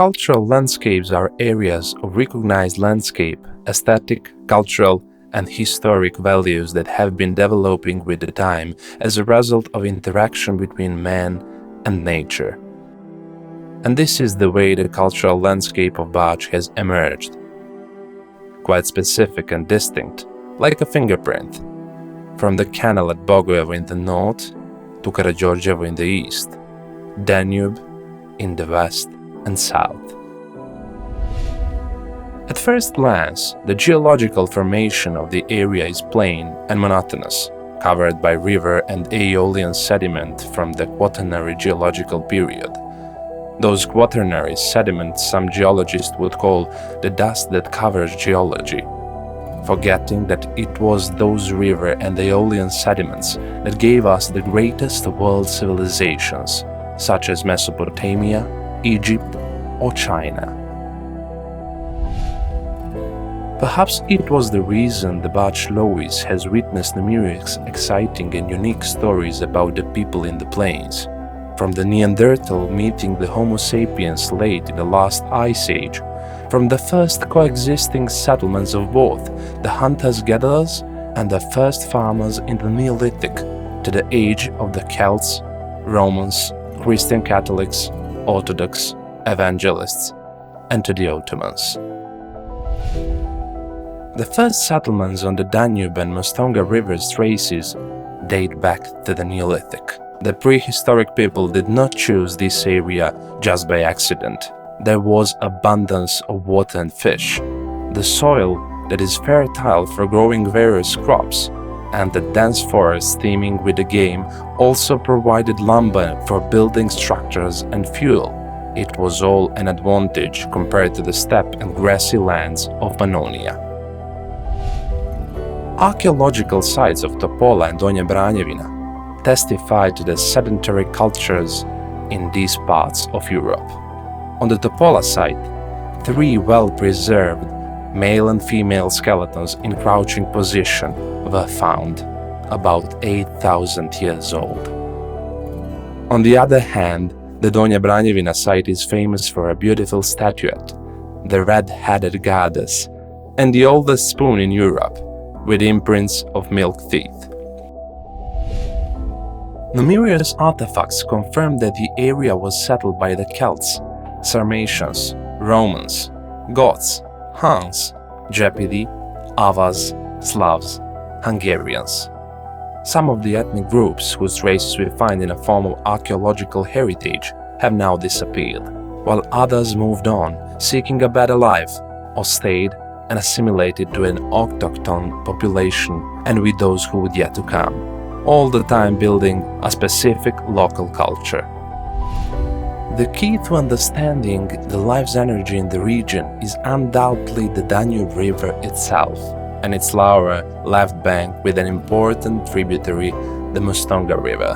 Cultural landscapes are areas of recognized landscape, aesthetic, cultural, and historic values that have been developing with the time as a result of interaction between man and nature. And this is the way the cultural landscape of Bač has emerged. Quite specific and distinct, like a fingerprint, from the canal at Bogojevo in the north to Karađorđevo in the east, Danube in the west and south. At first glance, the geological formation of the area is plain and monotonous, covered by river and Aeolian sediment from the Quaternary geological period. Those Quaternary sediments some geologists would call the dust that covers geology, forgetting that it was those river and Aeolian sediments that gave us the greatest of world civilizations, such as Mesopotamia, Egypt, or China. Perhaps it was the reason the Bač Lois has witnessed numerous exciting and unique stories about the people in the plains, from the Neanderthal meeting the Homo sapiens late in the last ice age, from the first coexisting settlements of both the hunters-gatherers and the first farmers in the Neolithic, to the age of the Celts, Romans, Christian Catholics, Orthodox, Evangelists, and to the Ottomans. The first settlements on the Danube and Mostonga rivers traces date back to the Neolithic. The prehistoric people did not choose this area just by accident. There was abundance of water and fish, the soil that is fertile for growing various crops, and the dense forest teeming with the game also provided lumber for building structures and fuel. It was all an advantage compared to the steppe and grassy lands of Pannonia. Archaeological sites of Topola and Donja Branjevina testify to the sedentary cultures in these parts of Europe. On the Topola site, 3 well-preserved male and female skeletons in crouching position were found, about 8,000 years old. On the other hand, the Donja Branjevina site is famous for a beautiful statuette, the red-headed goddess, and the oldest spoon in Europe, with imprints of milk teeth. Numerous artifacts confirm that the area was settled by the Celts, Sarmatians, Romans, Goths, Huns, Gepidi, Avars, Slavs, Hungarians. Some of the ethnic groups whose traces we find in a form of archaeological heritage have now disappeared, while others moved on, seeking a better life, or stayed and assimilated to an autochthon population and with those who would yet to come, all the time building a specific local culture. The key to understanding the life's energy in the region is undoubtedly the Danube River itself and its lower left bank with an important tributary, the Mostonga River.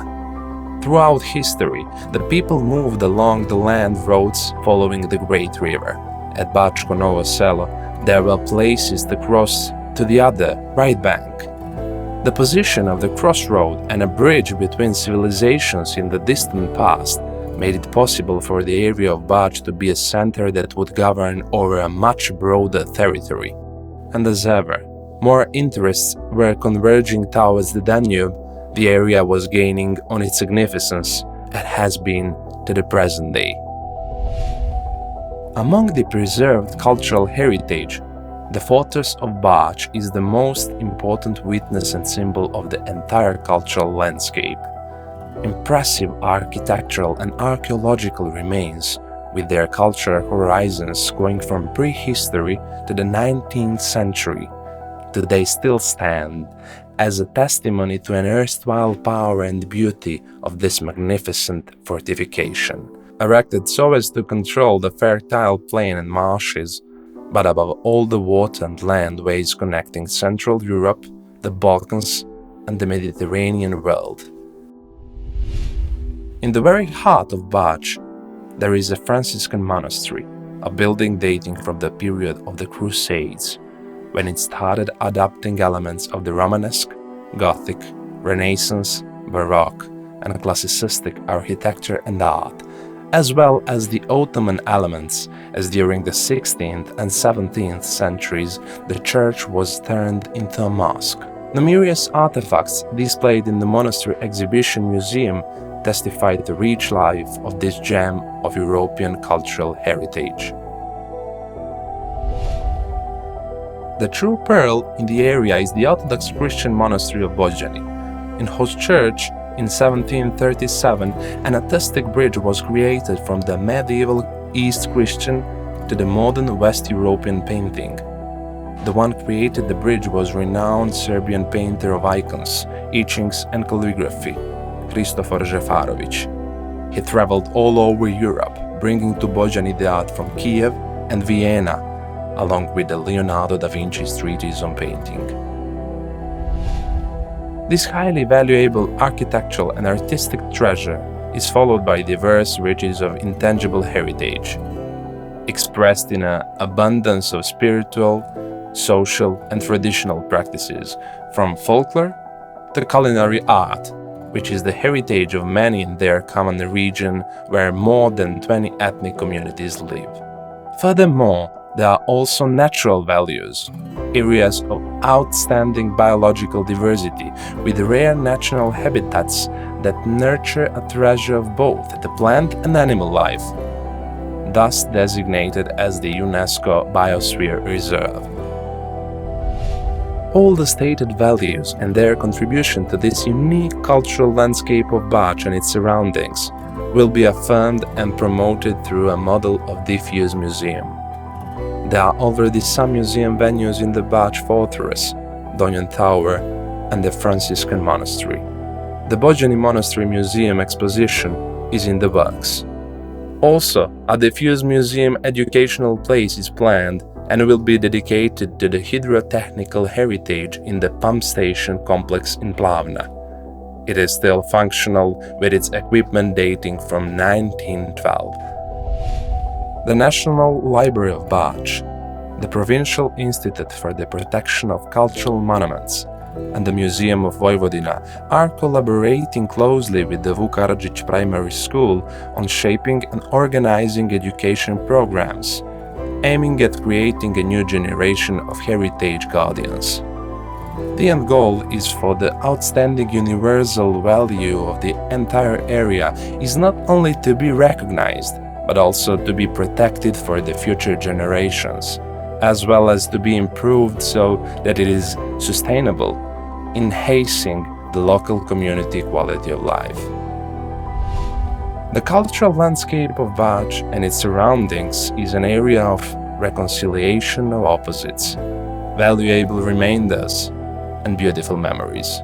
Throughout history, the people moved along the land roads following the Great River. At Bačko Novo Selo, there were places to cross to the other, right bank. The position of the crossroad and a bridge between civilizations in the distant past made it possible for the area of Bač to be a center that would govern over a much broader territory. And as ever, more interests were converging towards the Danube, the area was gaining on its significance and has been to the present day. Among the preserved cultural heritage, the fortress of Bač is the most important witness and symbol of the entire cultural landscape. Impressive architectural and archaeological remains, with their cultural horizons going from prehistory to the 19th century, today still stand as a testimony to an erstwhile power and beauty of this magnificent fortification, erected so as to control the fertile plain and marshes, but above all the water and land ways connecting Central Europe, the Balkans, and the Mediterranean world. In the very heart of Bač, there is a Franciscan monastery, a building dating from the period of the Crusades, when it started adopting elements of the Romanesque, Gothic, Renaissance, Baroque, and Classicistic architecture and art, as well as the Ottoman elements, as during the 16th and 17th centuries the church was turned into a mosque. Numerous artifacts displayed in the monastery exhibition museum testify the rich life of this gem of European cultural heritage. The true pearl in the area is the Orthodox Christian monastery of Vojvodina, in whose church in 1737 an artistic bridge was created from the medieval East Christian to the modern West European painting. The one created the bridge was renowned Serbian painter of icons, etchings and calligraphy, Kristofor Žefarović. He traveled all over Europe, bringing to Vojvodina the art from Kiev and Vienna, along with the Leonardo da Vinci's treatise on painting. This highly valuable architectural and artistic treasure is followed by diverse riches of intangible heritage, expressed in an abundance of spiritual, social and traditional practices, from folklore to culinary art, which is the heritage of many in their common region where more than 20 ethnic communities live. Furthermore, there are also natural values, areas of outstanding biological diversity with rare natural habitats that nurture a treasure of both the plant and animal life, thus designated as the UNESCO Biosphere Reserve. All the stated values and their contribution to this unique cultural landscape of Bač and its surroundings will be affirmed and promoted through a model of diffuse museum. There are already some museum venues in the Bač Fortress, Donjon Tower and the Franciscan Monastery. The Vojvodina Monastery Museum exposition is in the works. Also, a diffuse museum educational place is planned and will be dedicated to the hydrotechnical heritage in the pump station complex in Plavna. It is still functional with its equipment dating from 1912. The National Library of Bač, the Provincial Institute for the Protection of Cultural Monuments, and the Museum of Vojvodina are collaborating closely with the Vuk Karadžić Primary School on shaping and organizing education programs, aiming at creating a new generation of heritage guardians. The end goal is for the outstanding universal value of the entire area is not only to be recognized, but also to be protected for the future generations, as well as to be improved so that it is sustainable, enhancing the local community quality of life. The cultural landscape of Bač and its surroundings is an area of reconciliation of opposites, valuable remainders, and beautiful memories.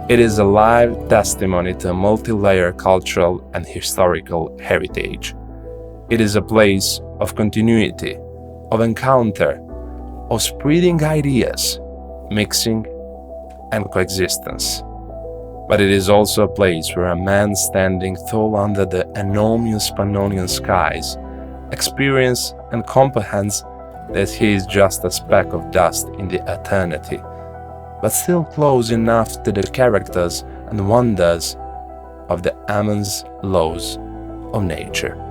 It is a live testimony to a multi-layer cultural and historical heritage. It is a place of continuity, of encounter, of spreading ideas, mixing, and coexistence. But it is also a place where a man standing tall under the enormous Pannonian skies experiences and comprehends that he is just a speck of dust in the eternity, but still close enough to the characters and wonders of the immense laws of nature.